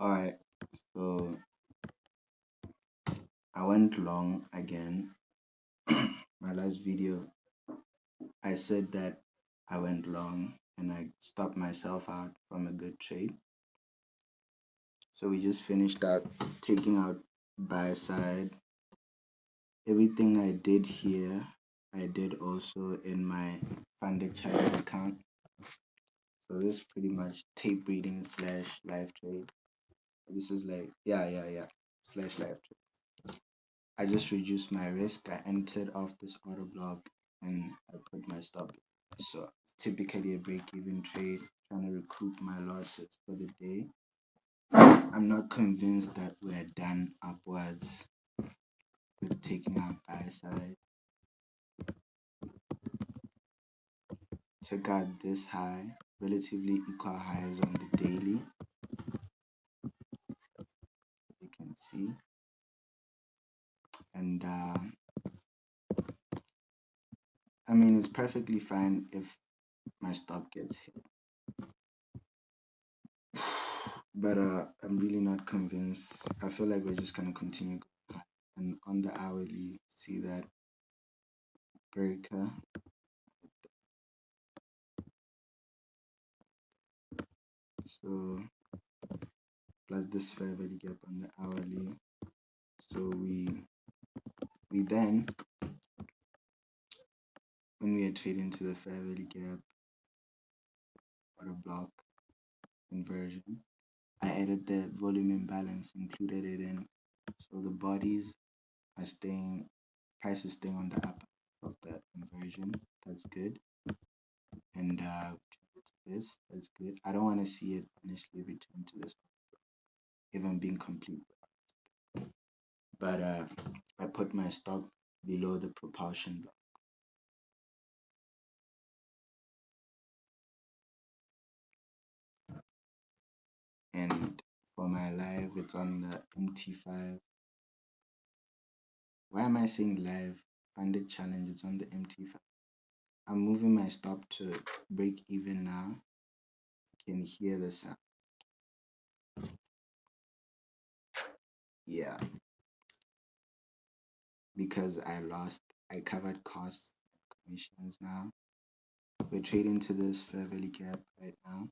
Alright, so I went long again. My last video, I said that I went long and I stopped myself out from a good trade. So we just finished out taking out buy side. Everything I did here, I did also in my funded challenge account. So this is pretty much tape reading slash live trade. This is like, yeah, slash live trade. I just reduced my risk. I entered off this auto block and I put my stop. So it's typically a break-even trade, trying to recoup my losses for the day. I'm not convinced that we're done upwards. We're taking out buy side. Took out this high, relatively equal highs on the daily. You can see. And I mean, it's perfectly fine if my stop gets hit. But I'm really not convinced. I feel like we're just gonna continue going high. And on the hourly, see that breaker. So plus this fair value gap on the hourly. So we then, when we are trading to the fair value gap or a block inversion, I added the volume imbalance, included it in. So the bodies are staying, price is staying on the upper of that inversion. That's good. And this, that's good. I don't want to see it honestly return to this, if I'm being complete. But I put my stop below the propulsion block. And for my live, it's on the MT5. Why am I saying live? Funded challenge is on the MT5. I'm moving my stop to break even now. You can hear the sound. Yeah. Because I covered costs and commissions now. We're trading to this fair value gap right now.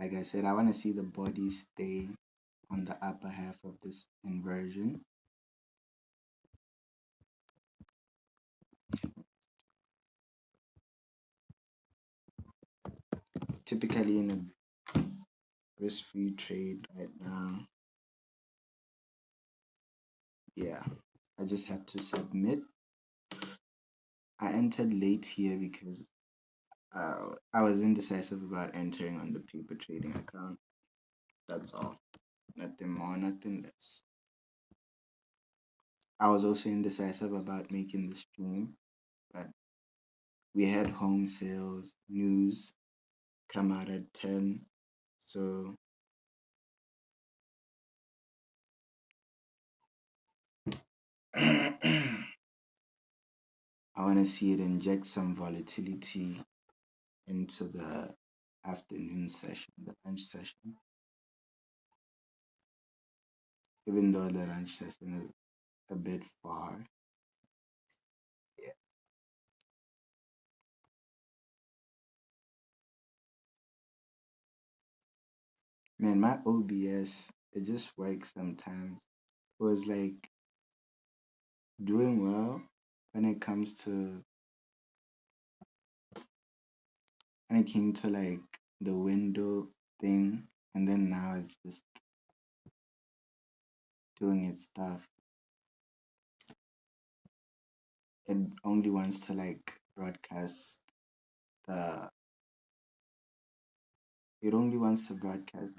Like I said, I want to see the body stay on the upper half of this inversion. Typically in a risk-free trade right now. Yeah, I just have to submit. I entered late here because I was indecisive about entering on the paper trading account. That's all. Nothing more, nothing less. I was also indecisive about making the stream, but we had home sales news come out at 10. So I want to see it inject some volatility into the afternoon session, the lunch session. Even though the lunch session is a bit far. Yeah. Man, my OBS, it just works sometimes. It was like doing well when it comes to when it came to like the window thing, and then now it's just doing its stuff. It only wants to like broadcast the it only wants to broadcast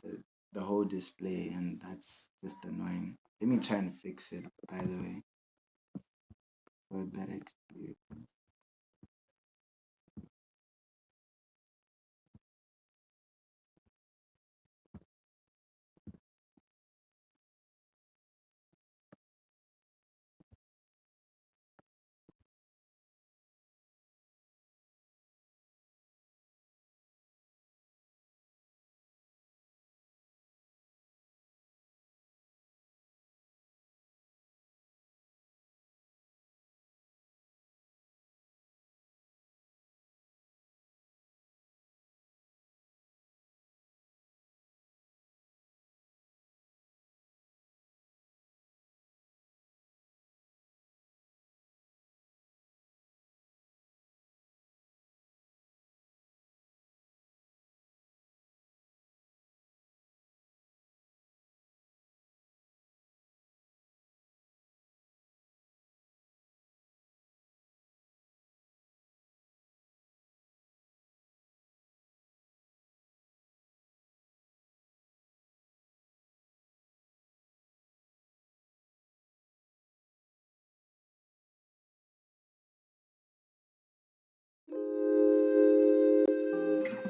the whole display, and that's just annoying. Let me try and fix it, by the way, for a better experience.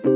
Okay,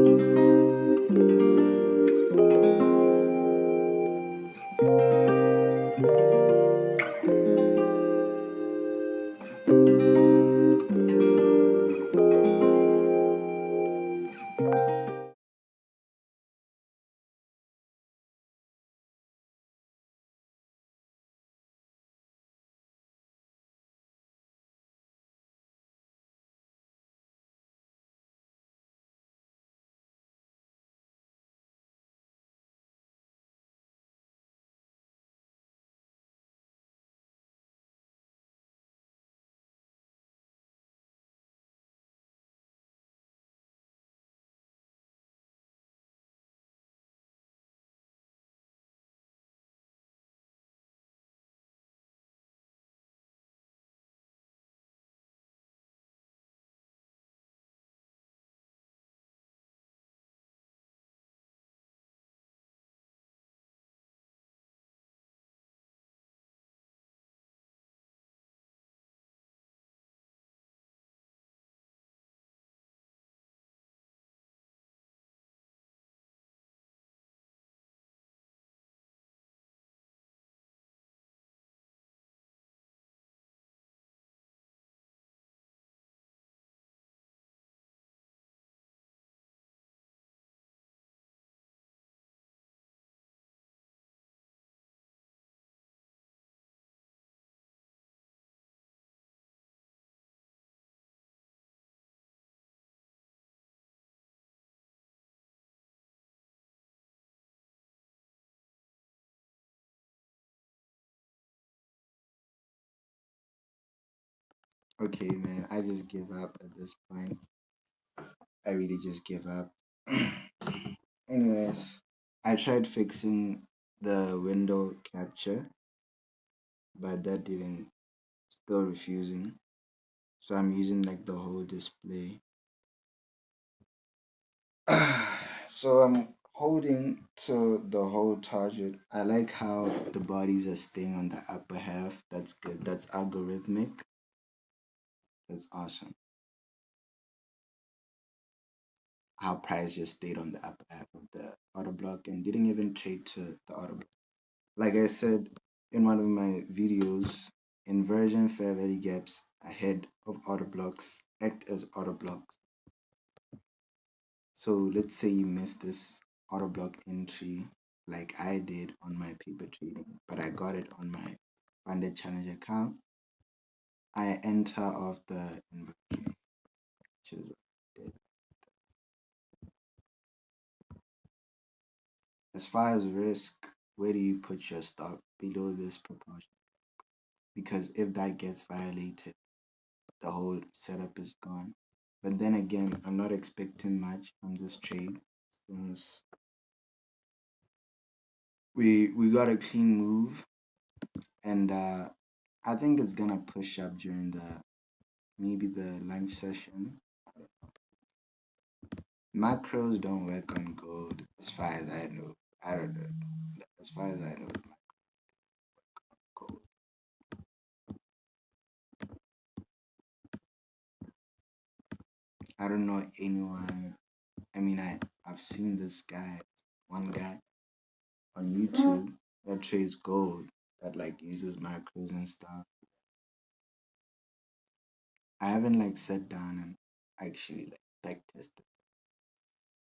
man, I just give up at this point. I really just give up. Anyways, I tried fixing the window capture, but that didn't, still refusing. So I'm using like the whole display. So I'm holding to the whole target. I like how the bodies are staying on the upper half. That's good. That's algorithmic. That's awesome. How price just stayed on the upper half of the auto block and didn't even trade to the auto block. Like I said in one of my videos, inversion fair value gaps ahead of auto blocks act as auto blocks. So let's say you missed this auto block entry like I did on my paper trading, but I got it on my funded challenge account. I enter off the inversion, which is what I did. As far as risk, where do you put your stop below this proportion? Because if that gets violated, the whole setup is gone. But then again, I'm not expecting much from this trade since we got a clean move, and I think it's gonna push up during the maybe the lunch session. Macros don't work on gold, as far as I know. I don't know. As far as I know, gold. I don't know anyone. I mean, I've seen this guy, one guy on YouTube that trades gold that like uses macros and stuff. I haven't like sat down and actually like back tested.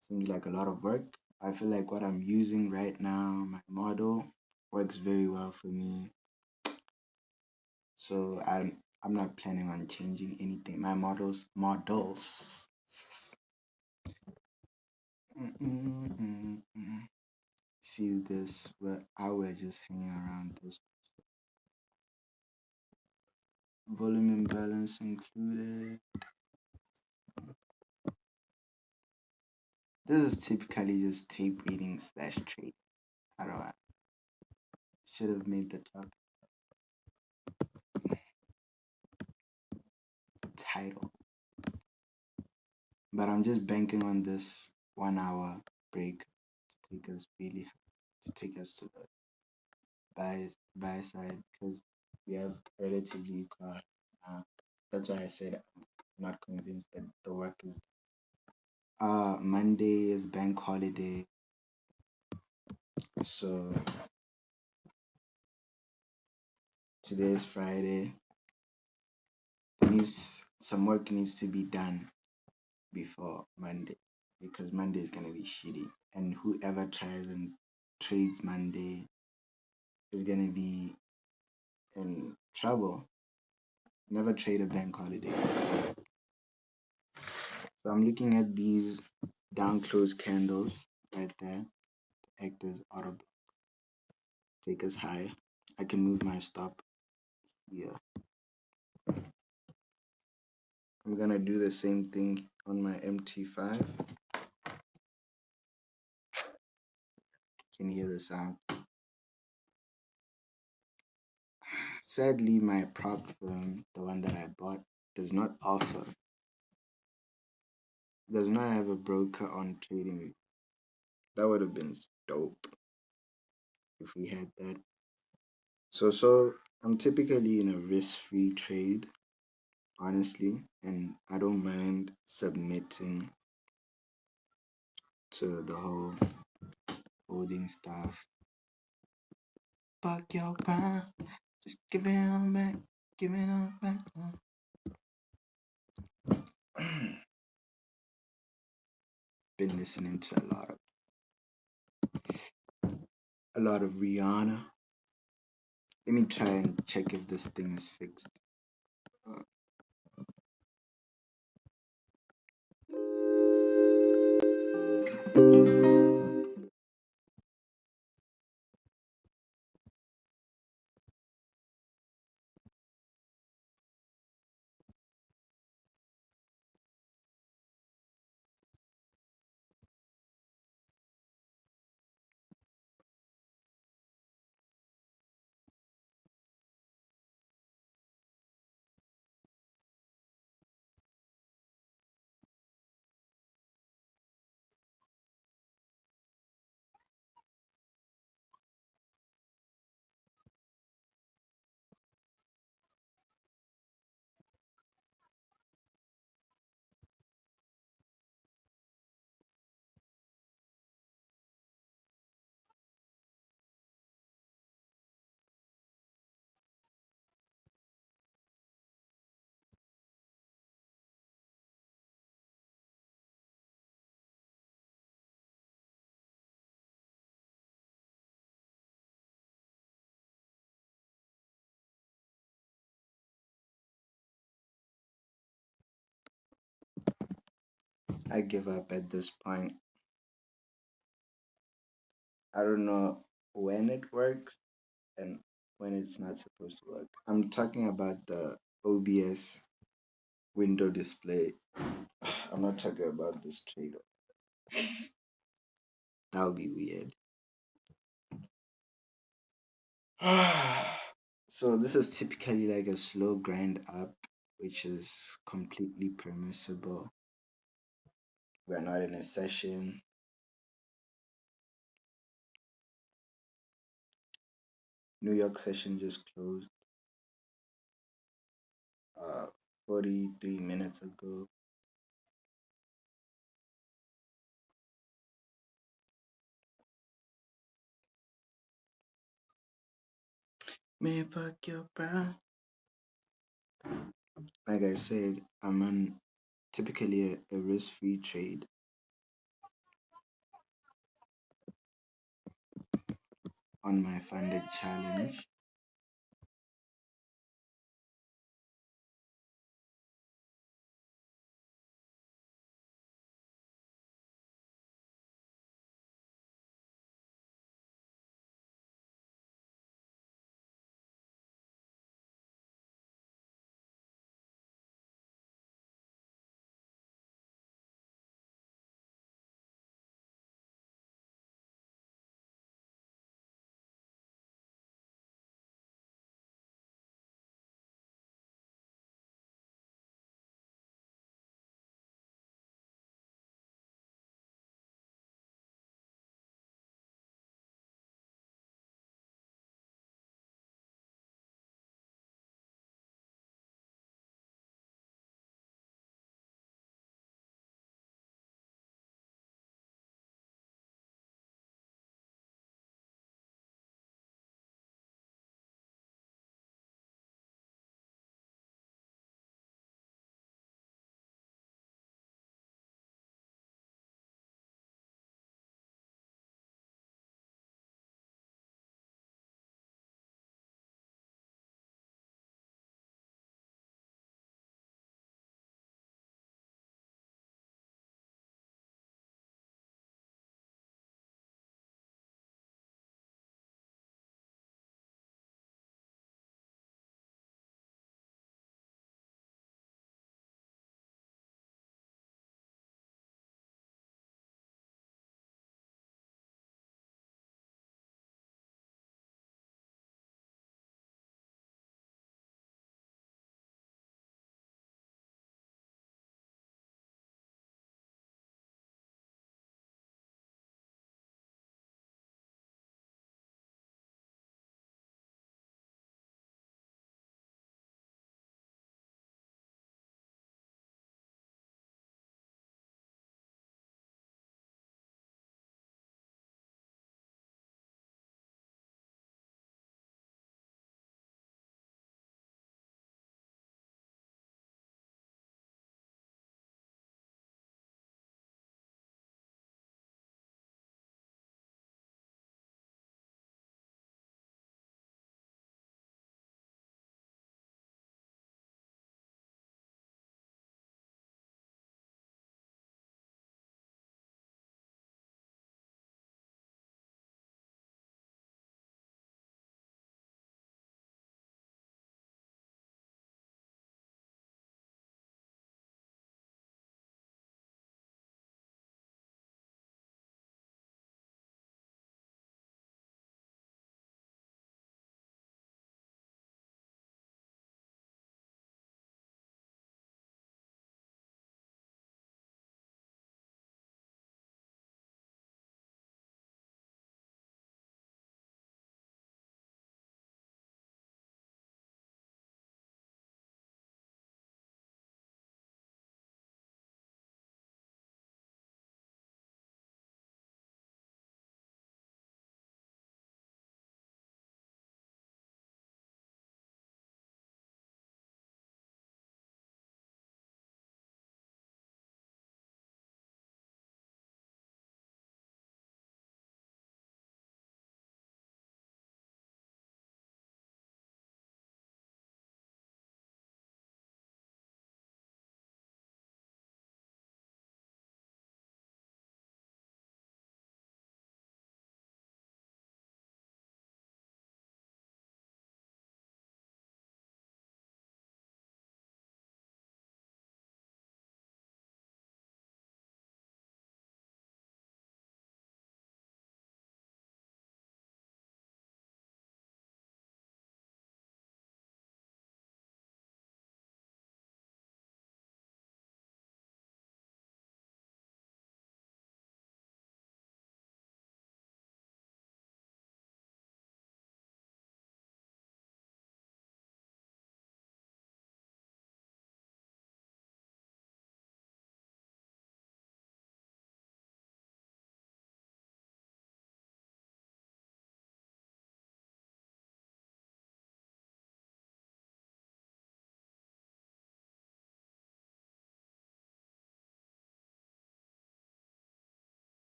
Seems like a lot of work. I feel like what I'm using right now, my model, works very well for me. So I'm not planning on changing anything. My models. See this, where I were just hanging around this. Volume imbalance included. This is typically just tape reading slash trade. I don't know. Should have made the top title. But I'm just banking on this 1 hour break to take us really to take us to the buy side because we have relatively equal. Uh, that's why I said I'm not convinced that the work is Monday is bank holiday, so today is Friday. Some work needs to be done before Monday because Monday is gonna be shitty, and whoever tries and trades Monday is gonna be in trouble. Never trade a bank holiday. So I'm looking at these down close candles right there. Act as auto take us high. I can move my stop here. I'm gonna do the same thing on my MT5. Can you hear the sound? Sadly, my prop firm, the one that I bought, does not have a broker on trading. That would have been dope if we had that. So I'm typically in a risk-free trade, honestly, and I don't mind submitting to the whole holding stuff. Fuck your prime, just give it all back, give it all back. Been listening to a lot of Rihanna. Let me try and check if this thing is fixed. I give up at this point. I don't know when it works and when it's not supposed to work. I'm talking about the OBS window display. I'm not talking about this trade. That would be weird. So this is typically like a slow grind up, which is completely permissible. We're not in a session. New York session just closed 43 minutes ago. Man, fuck your bro. Like I said, I'm on typically a risk-free trade. On my funded challenge.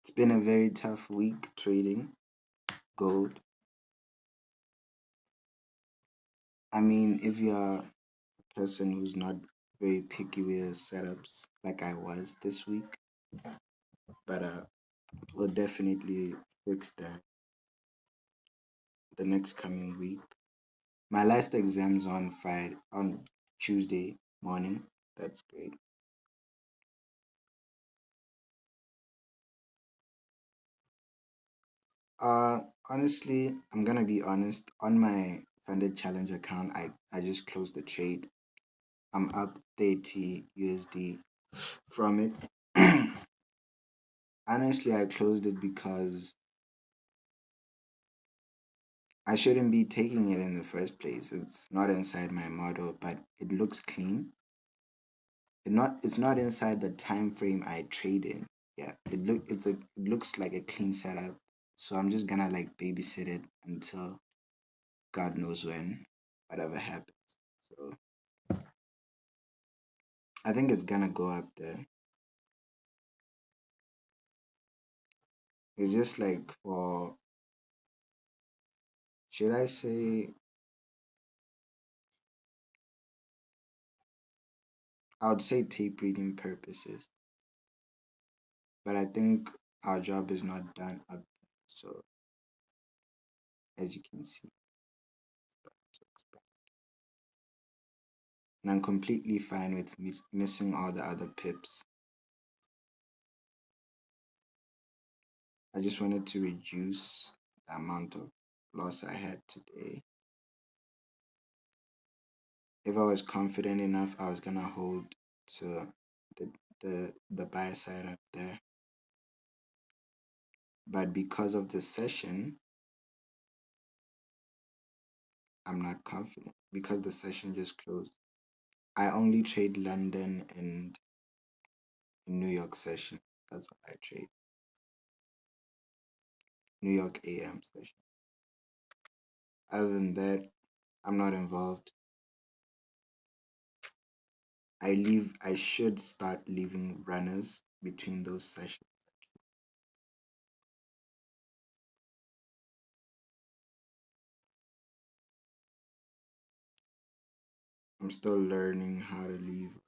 It's been a very tough week trading gold. I mean, if you're a person who's not very picky with your setups, like I was this week, but we'll definitely fix that the next coming week. My last exam's on Tuesday morning. That's great. Uh, Honestly, I'm gonna be honest. On my funded challenge account, I just closed the trade. I'm up 30 USD from it. Honestly, I closed it because I shouldn't be taking it in the first place. It's not inside my model, but it looks clean. It's not inside the time frame I trade in. Yeah, it looks like a clean setup. So I'm just gonna like babysit it until God knows when, whatever happens. So I think it's gonna go up there. It's just like for, should I say, I would say tape reading purposes, but I think our job is not done up there. So as you can see, and I'm completely fine with missing all the other pips. I just wanted to reduce the amount of loss I had today. If I was confident enough, I was gonna hold to the the buy side up there. But because of the session, I'm not confident because the session just closed. I only trade London and New York session. That's what I trade. New York AM session. Other than that, I'm not involved. I should start leaving runners between those sessions. I'm still learning how to leave.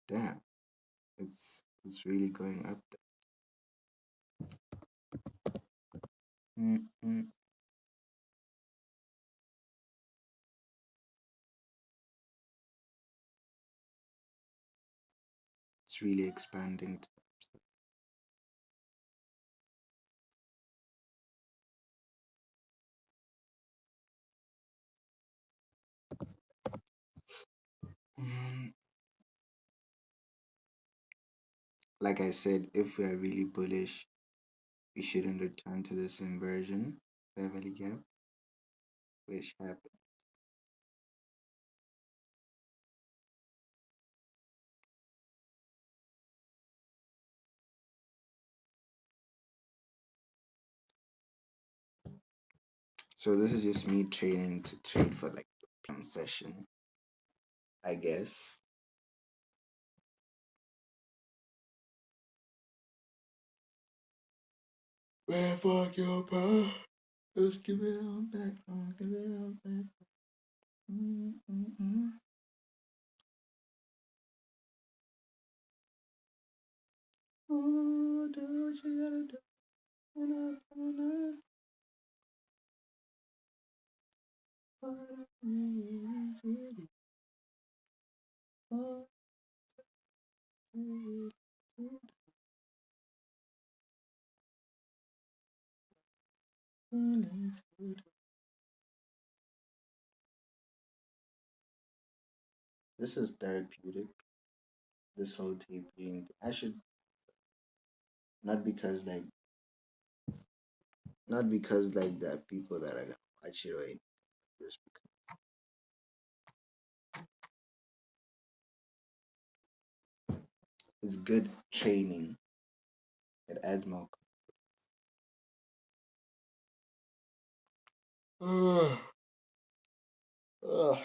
Damn, it's really going up there. It's really expanding. Mm, Like I said, if we are really bullish, we shouldn't return to this inversion, Beverly Gap, which happened. So this is just me training to trade for like the PM session, I guess. Where fuck your bro? Let's give it all back. Give it all back. Mm-mm-mm. Oh, do what you gotta do. And I'm gonna fight it. Oh, this is therapeutic. This whole tape being, I should not because not because like there are people that are gonna watch it or anything, just because it's good training. It adds more. Ugh. Ugh.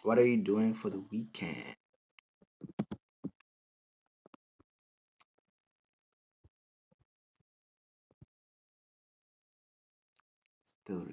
What are you doing for the weekend? Still,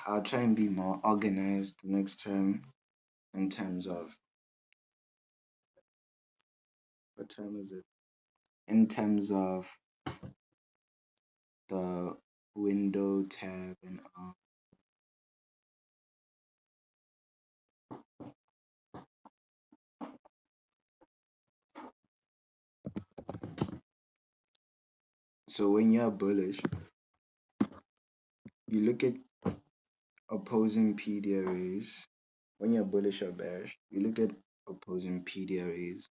I'll try and be more organized next time in terms of what time is it? In terms of the window tab and all. So when you're bullish, you look at opposing PD arrays. When you're bullish or bearish, you look at opposing PD arrays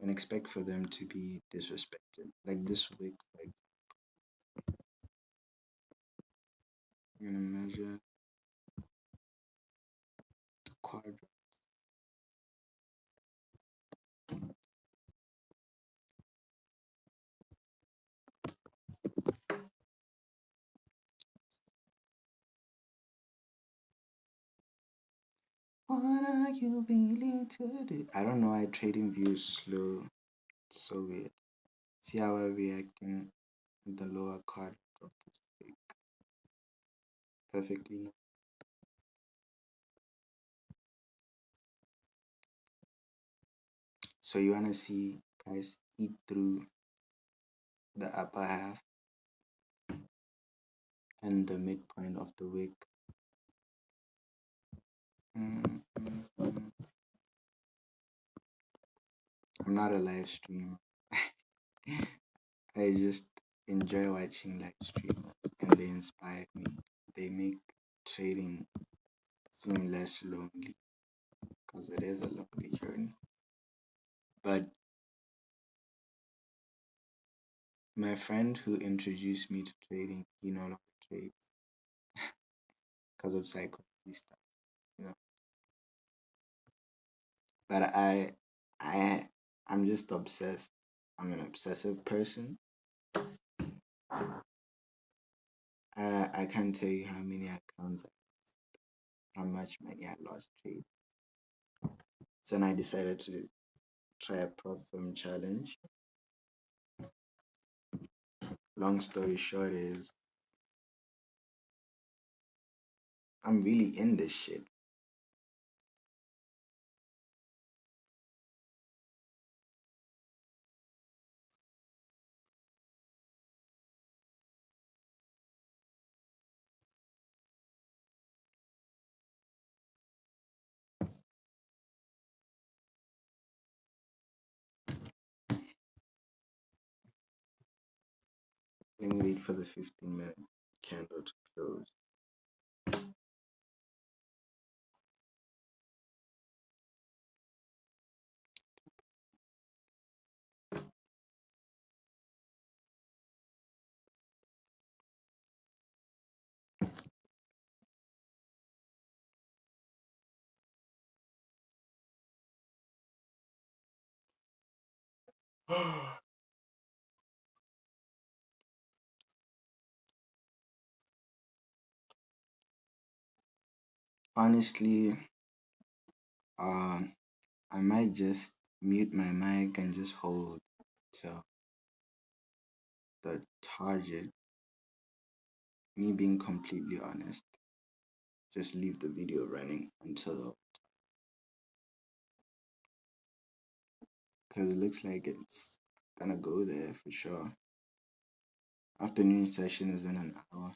and expect for them to be disrespected. Like this wick, like you're gonna measure quadrant. What are you willing to do? I don't know why trading view is slow. It's so weird. See how we're reacting with the lower card of this wick. Perfectly no. So you wanna see price eat through the upper half and the midpoint of the wick. Mm, mm, mm. I'm not a live streamer. I just enjoy watching live streamers and they inspire me. They make trading seem less lonely because it is a lonely journey. But my friend who introduced me to trading, he no longer trades because of psychology stuff, you know. But I, I'm just obsessed. I'm an obsessive person. I can't tell you how many accounts, how much money I lost trade. So then I decided to try a prop firm challenge. Long story short is I'm really in this shit. Let me wait for the 15-minute candle to close. Honestly, I might just mute my mic and just hold till the target. Me being completely honest, just leave the video running until, because it looks like it's gonna go there for sure. Afternoon session is in an hour,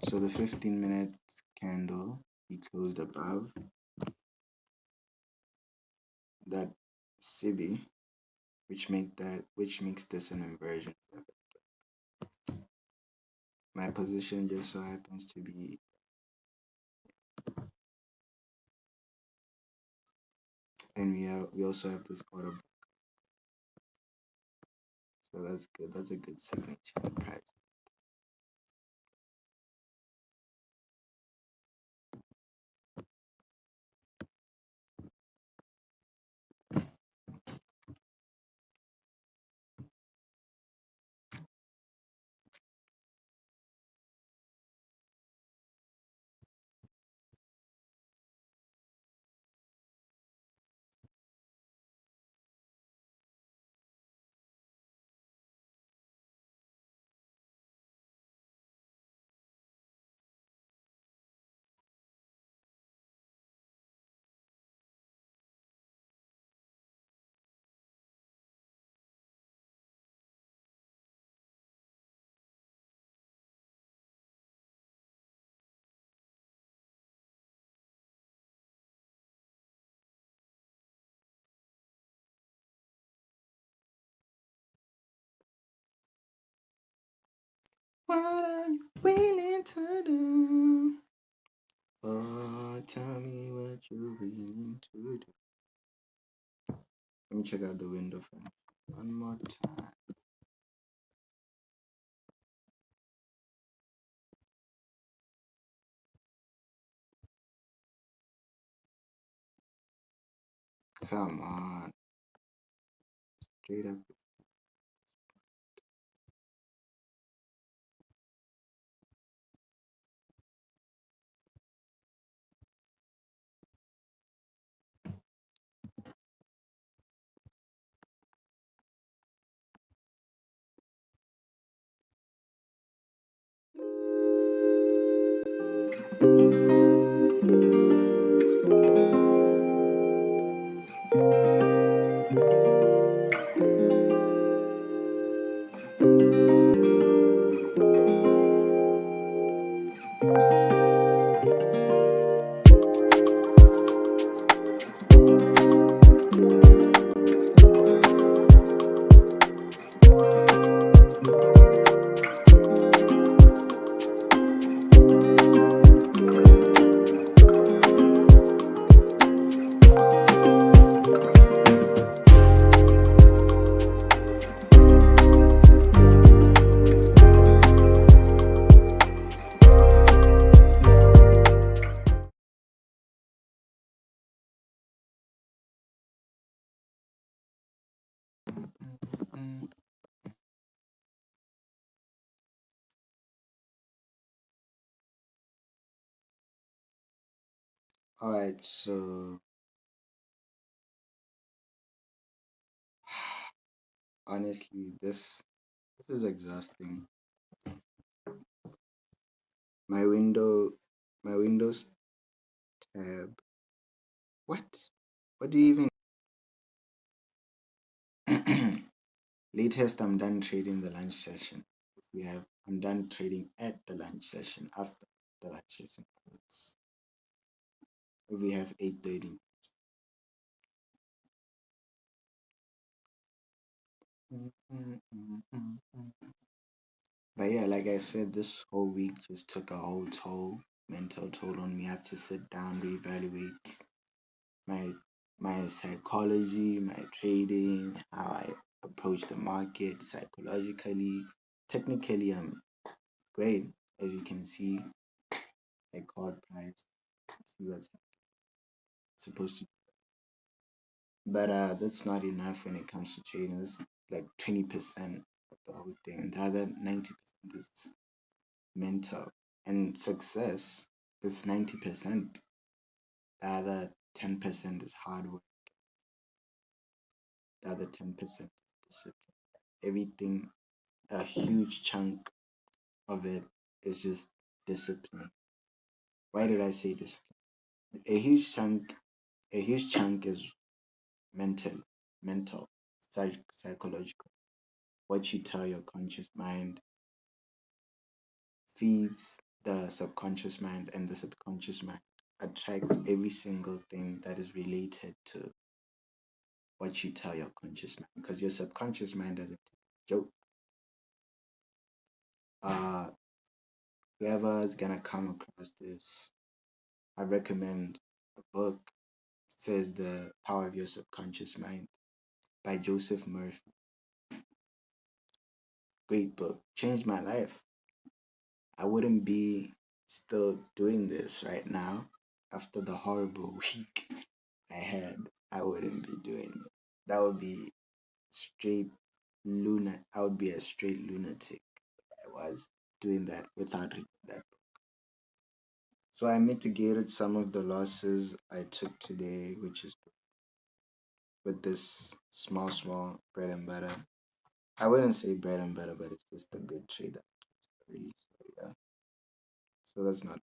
so the 15-minute candle we closed above that CB, which makes this an inversion. My position just so happens to be, and we also have this order, so that's good. That's a good signature price. What are you willing to do? Oh, tell me what you're willing to do. Let me check out the window for one more time. Come on. Straight up. Alright, so honestly, this is exhausting. My window, my Windows tab. What? What do you even? Latest, I'm done trading the lunch session. I'm done trading at the lunch session after the lunch session. We have 8:30. But yeah, like I said, this whole week just took a whole mental toll on me. I have to sit down, reevaluate my my psychology, my trading, how I approach the market psychologically. Technically, I'm great, as you can see. I called price, see what's supposed to, but that's not enough when it comes to trading. It's like 20% of the whole thing, and the other 90% is mental. And success is 90%. The other 10% is hard work. The other 10% is discipline. Everything, a huge chunk of it is just discipline. Why did I say discipline? A huge chunk, a huge chunk is mental, mental, psychological. What you tell your conscious mind feeds the subconscious mind, and the subconscious mind attracts every single thing that is related to what you tell your conscious mind, because your subconscious mind doesn't joke. Uh, Whoever is gonna come across this, I recommend a book. It says The Power of Your Subconscious Mind by Joseph Murphy. Great book, changed my life. I wouldn't be still doing this right now after the horrible week I had. I wouldn't be doing it. That would be straight lunatic. I would be a straight lunatic. I was doing that without reading that. So I mitigated some of the losses I took today, which is with this small bread and butter. I wouldn't say bread and butter, but it's just a good trade that I really. So yeah. So that's not bad.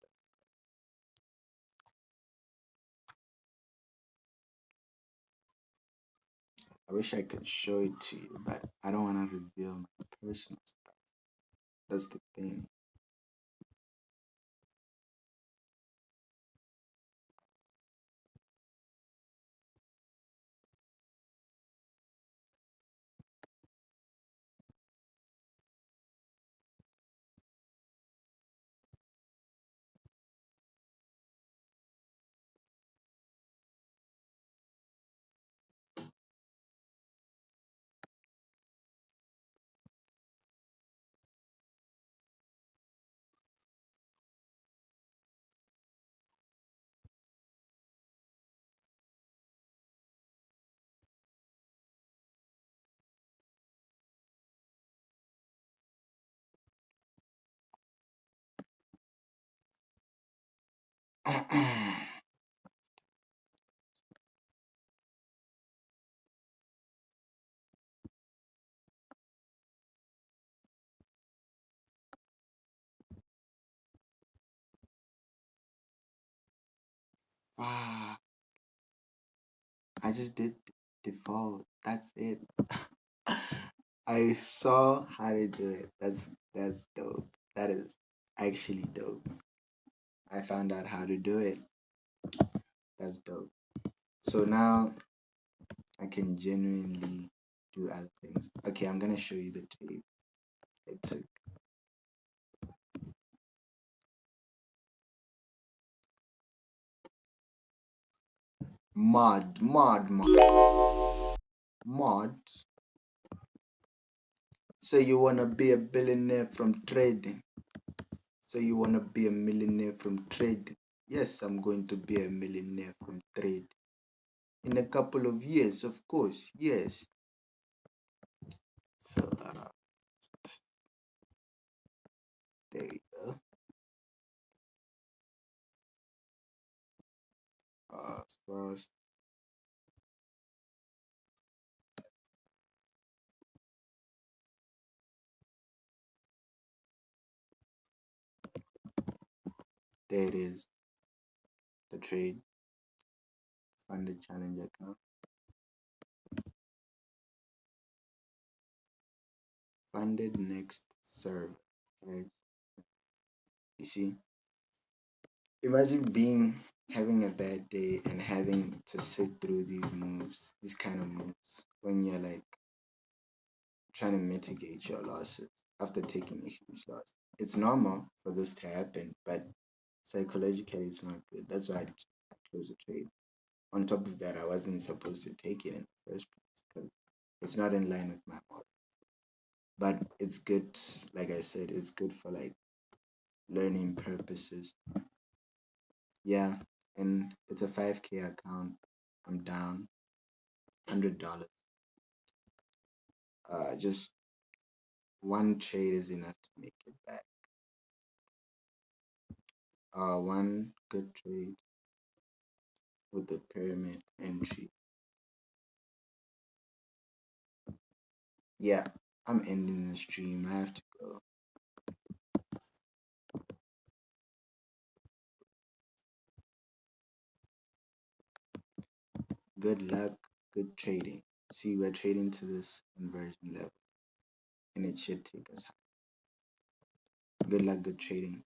I wish I could show it to you, but I don't want to reveal my personal stuff. That's the thing. Wow, I just did default. That's it. I saw how to do it. That's dope. That is actually dope. I found out how to do it. That's dope. So now I can genuinely do other things. Okay, I'm gonna show you the tape. It took mod. So you wanna be a billionaire from trading? So you wanna be a millionaire from trading? Yes, I'm going to be a millionaire from trade in a couple of years, of course. Yes. So there you go. First, there it is. The trade funded challenge account. Funded next serve. Okay. You see, imagine having a bad day and having to sit through these kind of moves when you're like trying to mitigate your losses. after taking a huge loss. It's normal for this to happen, but psychologically, it's not good. That's why I closed the trade. On top of that, I wasn't supposed to take it in the first place because it's not in line with my model. But it's good, like I said, it's good for like learning purposes. Yeah, and it's a 5K account. I'm down $100. Just one trade is enough to make it back. One good trade with the pyramid entry. Yeah, I'm ending the stream. I have to go. Good luck, good trading. See, we're trading to this inversion level, and it should take us high. Good luck, good trading.